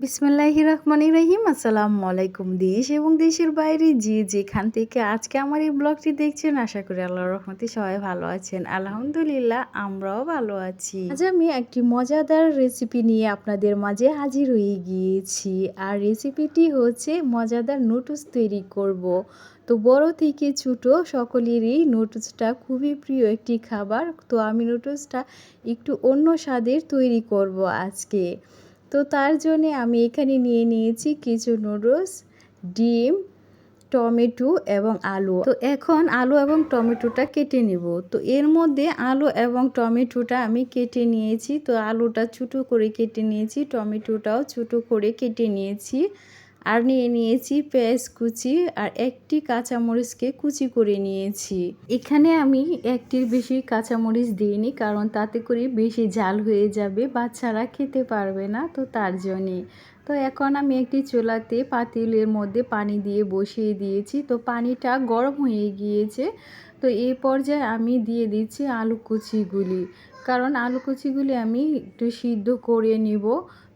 বিসমিল্লাহির রহমানির রহিম। আসসালামু আলাইকুম। দেশ এবং দেশের বাইরে যে যেখান থেকে আজকে আমার এই ব্লগটি দেখছেন, আশা করি আল্লাহর রহমতে সবাই ভালো আছেন। আলহামদুলিল্লাহ, আমরাও ভালো আছি। আজ আমি একটি মজাদার রেসিপি নিয়ে আপনাদের মাঝে হাজির হয়ে গিয়েছি। আর রেসিপিটি হচ্ছে মজাদার নুডলস তৈরি করব। তো বড় থেকে ছোট সকলেরই নুডলসটা খুবই প্রিয় একটি খাবার। তো আমি নুডলসটা একটু অন্য স্বাদের তৈরি করব আজকে। তো তার জন্য আমি এখানে নিয়ে নিয়েছি কিছু নুডলস, ডিম, টমেটো এবং আলু। তো এখন আলু এবং টমেটোটা কেটে নেব। তো এর মধ্যে আলু এবং টমেটোটা আমি কেটে নিয়েছি। তো আলুটা ছোটো করে কেটে নিয়েছি, টমেটোটাও ছোটো করে কেটে নিয়েছি। আর নিয়ে নিয়েছি পেঁয়াজ কুচি আর একটি কাঁচামরিচকে কুচি করে নিয়েছি। এখানে আমি একটির বেশি কাঁচামরিচ দিইনি, কারণ তাতে করে বেশি ঝাল হয়ে যাবে, বাচ্চারা খেতে পারবে না। তো তার জন্যে তো এখন আমি একটি চুলাতে পাতিলের মধ্যে পানি দিয়ে বসিয়ে দিয়েছি। তো পানিটা গরম হয়ে গিয়েছে। তো এই পর্যায়ে আমি দিয়ে দিচ্ছি আলু কুচিগুলি, কারণ আলু কুচিগুলি আমি একটু সিদ্ধ করে নিব।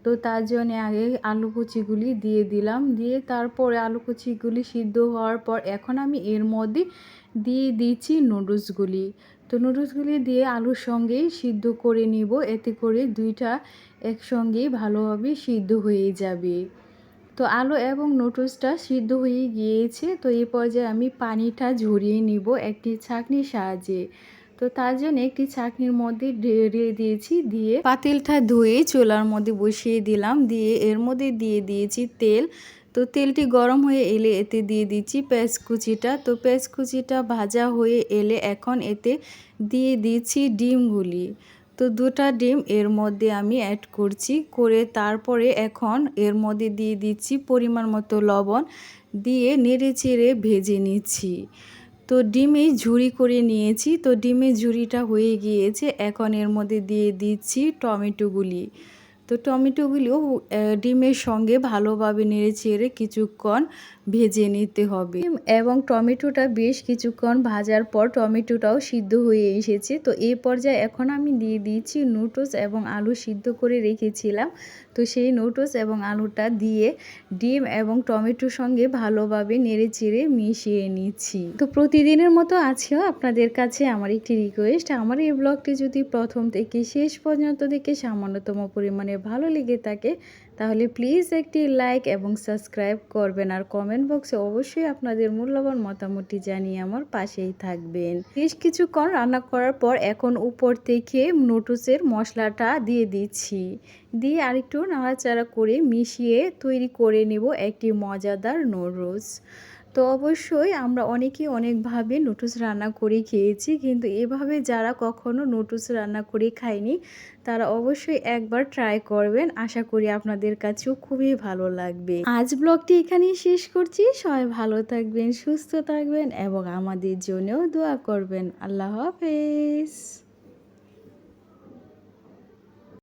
তো তার জন্য আগে আলু কুচিগুলি দিয়ে দিলাম, দিয়ে তারপরে আলু কুচিগুলি সিদ্ধ হওয়ার পর এখন আমি এর মধ্যে দিয়ে দিচ্ছি নুডলসগুলি। তো নুডলসগুলি দিয়ে আলুর সঙ্গেই সিদ্ধ করে নিব, এতে করে দুইটা একসঙ্গেই ভালোভাবে সিদ্ধ হয়ে যাবে। তো আলু এবং নুডলসটা সিদ্ধ হয়ে গিয়েছে। তো এই পর্যায়ে আমি পানিটা ঝরিয়ে নিব একটি ছাঁকনির সাহায্যে। তো তার জন্য একটি ছাঁকনির মধ্যে ঢেলে দিয়েছি, দিয়ে পাতিলটা ধুয়ে চুলার মধ্যে বসিয়ে দিলাম, দিয়ে এর মধ্যে দিয়ে দিয়েছি তেল। তো তেলটি গরম হয়ে এলে এতে দিয়ে দিচ্ছি পেঁয়াজ কুচিটা। তো পেঁয়াজ কুচিটা ভাজা হয়ে এলে এখন এতে দিয়ে দিচ্ছি ডিমগুলি। তো দুটা ডিম এর মধ্যে আমি অ্যাড করছি, করে তারপরে এখন এর মধ্যে দিয়ে দিচ্ছি পরিমাণ মতো লবণ, দিয়ে নেড়ে চেড়ে ভেজে নিচ্ছি। তো ডিমে ঝুরি করে নিয়েছি। তো ডিমের ঝুরিটা হয়ে গিয়েছে, এখন এর মধ্যে দিয়ে দিচ্ছি টমেটোগুলি। তো টমেটোগুলিও ডিমের সঙ্গে ভালোভাবে নেড়ে চেড়ে কিছুক্ষণ ভেজে নিতে হবে। এবং টমেটোটা বেশ কিছুক্ষণ ভাজার পর টমেটোটাও সিদ্ধ হয়ে এসেছে। তো এই পর্যায়ে এখন আমি দিয়ে দিয়েছি নুডলস এবং আলু সিদ্ধ করে রেখেছিলাম। তো সেই নুডলস এবং আলুটা দিয়ে ডিম এবং টমেটোর সঙ্গে ভালোভাবে নেড়ে চেড়ে মিশিয়ে নিচ্ছি। তো প্রতিদিনের মতো আজকেও আপনাদের কাছে আমার একটি রিকোয়েস্ট, আমার এই ব্লগটি যদি প্রথম থেকে শেষ পর্যন্ত দেখে সামান্যতম পরিমাণে ভালো লেগে থাকে, তাহলে প্লিজ একটি লাইক এবং সাবস্ক্রাইব করবেন। আর কমেন্ট বক্সে অবশ্যই আপনাদের মূল্যবান মতামতটি জানিয়ে আমার পাশেই থাকবেন। বেশ কিছুক্ষণ রান্না করার পর এখন উপর থেকে নুডলসের মশলাটা দিয়ে দিচ্ছি, দিয়ে আরেকটু নাড়াচাড়া করে মিশিয়ে তৈরি করে নেব একটি মজাদার নুডলস। তো অবশ্যই আমরা অনেকেই অনেকভাবে নুডলস রান্না করে খেয়েছি, কিন্তু এভাবে যারা কখনো নুডলস রান্না করে খায়নি, তারা অবশ্যই একবার ট্রাই করবেন। আশা করি আপনাদের কাছেও খুবই ভালো লাগবে। আজ ব্লগটি এখানেই শেষ করছি। সবাই ভালো থাকবেন, সুস্থ থাকবেন এবং আমাদের জন্যও দোয়া করবেন। আল্লাহ হাফেজ।